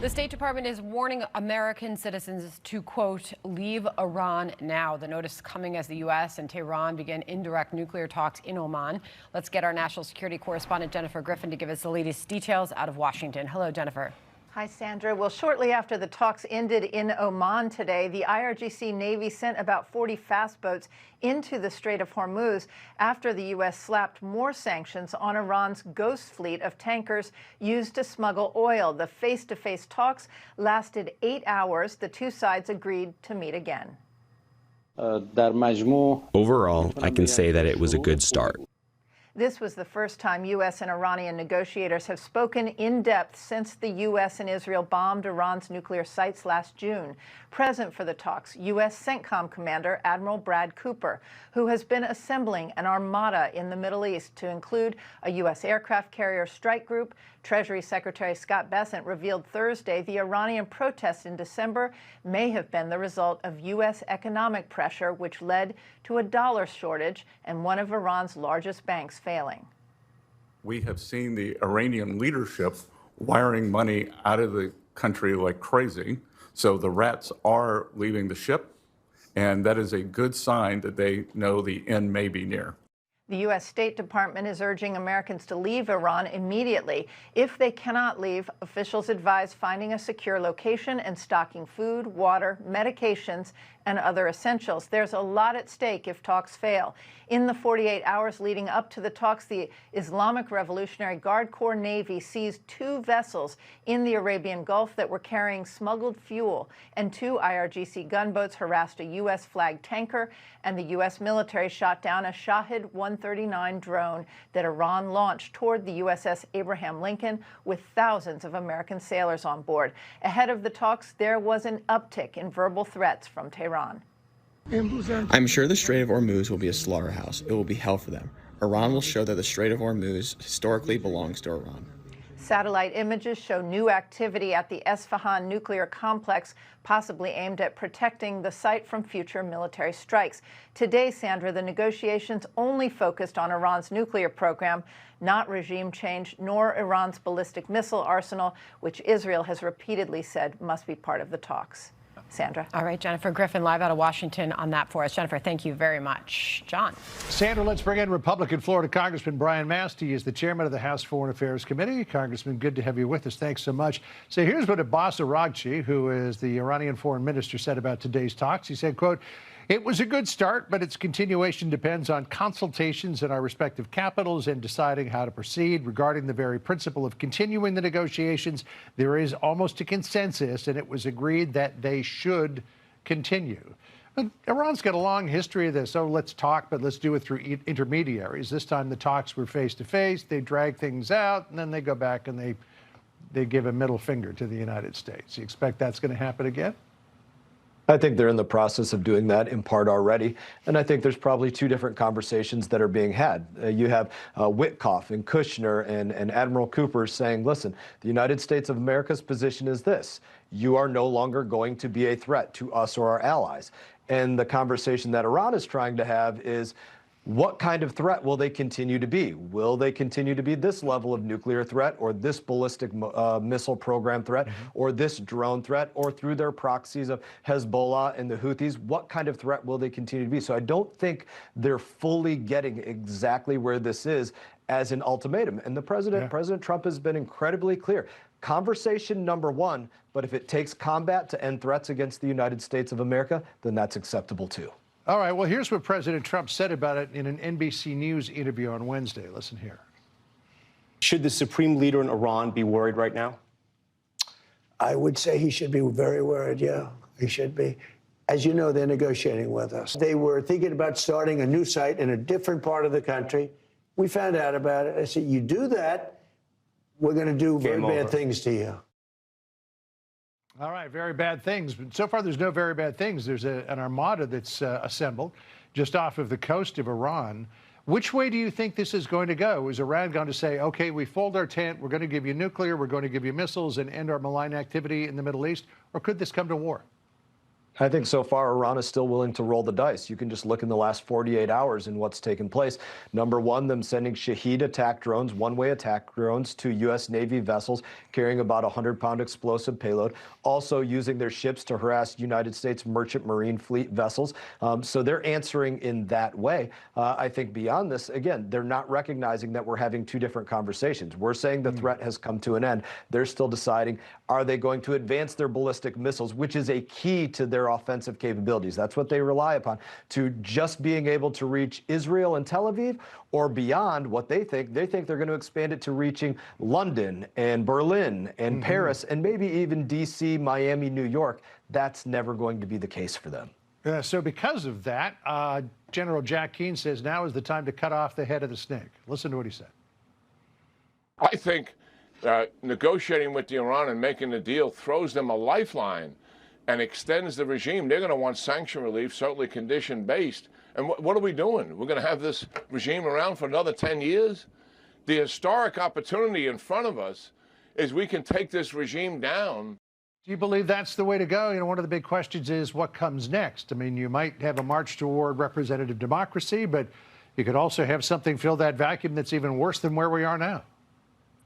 The State Department is warning American citizens to, quote, leave Iran now. The notice coming as the U.S. and Tehran begin indirect nuclear talks in Oman. Let's get our national security correspondent Jennifer Griffin to give us the latest details out of Washington. Hello, Jennifer. Hi, Sandra. Well, shortly after the talks ended in Oman today, the IRGC Navy sent about 40 fast boats into the Strait of Hormuz after the U.S. slapped more sanctions on Iran's ghost fleet of tankers used to smuggle oil. The face-to-face talks lasted 8 hours. The two sides agreed to meet again. Overall, I can say that it was a good start. This was the first time U.S. and Iranian negotiators have spoken in depth since the U.S. and Israel bombed Iran's nuclear sites last June. Present for the talks, U.S. CENTCOM Commander Admiral Brad Cooper, who has been assembling an armada in the Middle East to include a U.S. aircraft carrier strike group. Treasury Secretary Scott Bessent revealed Thursday the Iranian protests in December may have been the result of U.S. economic pressure, which led to a dollar shortage and one of Iran's largest banks failing. We have seen the Iranian leadership wiring money out of the country like crazy. So the rats are leaving the ship, and that is a good sign that they know the end may be near. The U.S. State Department is urging Americans to leave Iran immediately. If they cannot leave, officials advise finding a secure location and stocking food, water, medications, and other essentials. There's a lot at stake if talks fail. In the 48 hours leading up to the talks, the Islamic Revolutionary Guard Corps Navy seized 2 vessels in the Arabian Gulf that were carrying smuggled fuel, and 2 IRGC gunboats harassed a U.S.-flagged tanker, and the U.S. military shot down a Shahed 139 drone that Iran launched toward the USS Abraham Lincoln with thousands of American sailors on board. Ahead of the talks, there was an uptick in verbal threats from Tehran. I'm sure the Strait of Hormuz will be a slaughterhouse. It will be hell for them. Iran will show that the Strait of Hormuz historically belongs to Iran. Satellite images show new activity at the Esfahan nuclear complex, possibly aimed at protecting the site from future military strikes. Today, Sandra, the negotiations only focused on Iran's nuclear program, not regime change, nor Iran's ballistic missile arsenal, which Israel has repeatedly said must be part of the talks. Sandra. All right, Jennifer Griffin, live out of Washington on that for us. Jennifer, thank you very much. John. Sandra, let's bring in Republican Florida Congressman Brian Mast. He is the chairman of the House Foreign Affairs Committee. Congressman, good to have you with us. Thanks so much. So here's what Abbas Araghchi, who is the Iranian foreign minister, said about today's talks. He said, quote, "It was a good start, but its continuation depends on consultations in our respective capitals and deciding how to proceed. Regarding the very principle of continuing the negotiations, there is almost a consensus, and it was agreed that they should continue." But Iran's got a long history of this. Oh, let's talk, but let's do it through intermediaries. This time the talks were face-to-face. They drag things out, and then they go back and they give a middle finger to the United States. You expect that's going to happen again? I think they're in the process of doing that in part already. And I think there's probably 2 different conversations that are being had. You have Witkoff and Kushner and Admiral Cooper saying, listen, the United States of America's position is this. You are no longer going to be a threat to us or our allies. And the conversation that Iran is trying to have is, what kind of threat will they continue to be? Will they continue to be this level of nuclear threat, or this ballistic missile program threat, or this drone threat, or through their proxies of Hezbollah and the Houthis? What kind of threat will they continue to be? So I don't think they're fully getting exactly where this is as an ultimatum. And the President Trump has been incredibly clear. Conversation number 1, but if it takes combat to end threats against the United States of America, then that's acceptable too. All right, well, here's what President Trump said about it in an NBC News interview on Wednesday. Listen here. Should the supreme leader in Iran be worried right now? I would say he should be very worried, yeah, he should be. As you know, they're negotiating with us. They were thinking about starting a new site in a different part of the country. We found out about it. I said, you do that, we're going to do very bad things to you. All right, very bad things. But so far, there's no very bad things. There's an armada that's assembled just off of the coast of Iran. Which way do you think this is going to go? Is Iran going to say, okay, we fold our tent, we're going to give you nuclear, we're going to give you missiles and end our malign activity in the Middle East? Or could this come to war? I think so far Iran is still willing to roll the dice. You can just look in the last 48 hours and what's taken place. Number one, them sending Shahed attack drones, one-way attack drones to U.S. Navy vessels carrying about a 100-pound explosive payload, also using their ships to harass United States merchant marine fleet vessels. So they're answering in that way. I think beyond this, again, they're not recognizing that we're having two different conversations. We're saying the threat has come to an end. They're still deciding, are they going to advance their ballistic missiles, which is a key to their offensive capabilities. That's what they rely upon, to just being able to reach Israel and Tel Aviv, or beyond what they think. They think they're going to expand it to reaching London and Berlin and Paris and maybe even DC, Miami, New York. That's never going to be the case for them. So because of that, General Jack Keane says now is the time to cut off the head of the snake. Listen to what he said. I think negotiating with Iran and making the deal throws them a lifeline and extends the regime. They're going to want sanction relief, certainly condition-based. And what are we doing? We're going to have this regime around for another 10 years? The historic opportunity in front of us is we can take this regime down. Do you believe that's the way to go? You know, one of the big questions is what comes next. I mean, you might have a march toward representative democracy, but you could also have something fill that vacuum that's even worse than where we are now.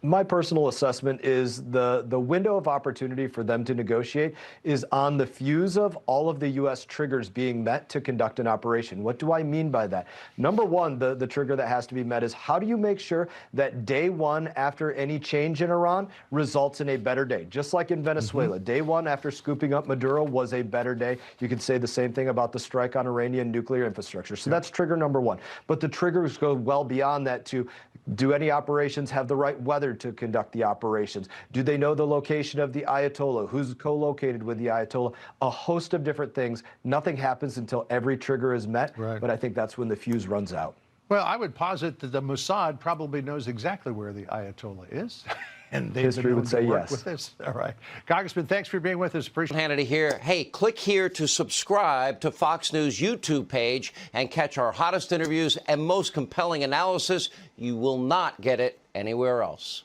My personal assessment is the window of opportunity for them to negotiate is on the fuse of all of the U.S. triggers being met to conduct an operation. What do I mean by that? Number one, the trigger that has to be met is how do you make sure that day one after any change in Iran results in a better day? Just like in Venezuela, day one after scooping up Maduro was a better day. You could say the same thing about the strike on Iranian nuclear infrastructure. So that's trigger number one. But the triggers go well beyond that to do any operations have the right weather to conduct the operations? Do they know the location of the Ayatollah? Who's co-located with the Ayatollah? A host of different things. Nothing happens until every trigger is met, but I think that's when the fuse runs out. Well, I would posit that the Mossad probably knows exactly where the Ayatollah is. And history would say yes. With this. All right. Congressman, thanks for being with us. Appreciate it. Hannity here. Hey, click here to subscribe to Fox News YouTube page and catch our hottest interviews and most compelling analysis. You will not get it anywhere else.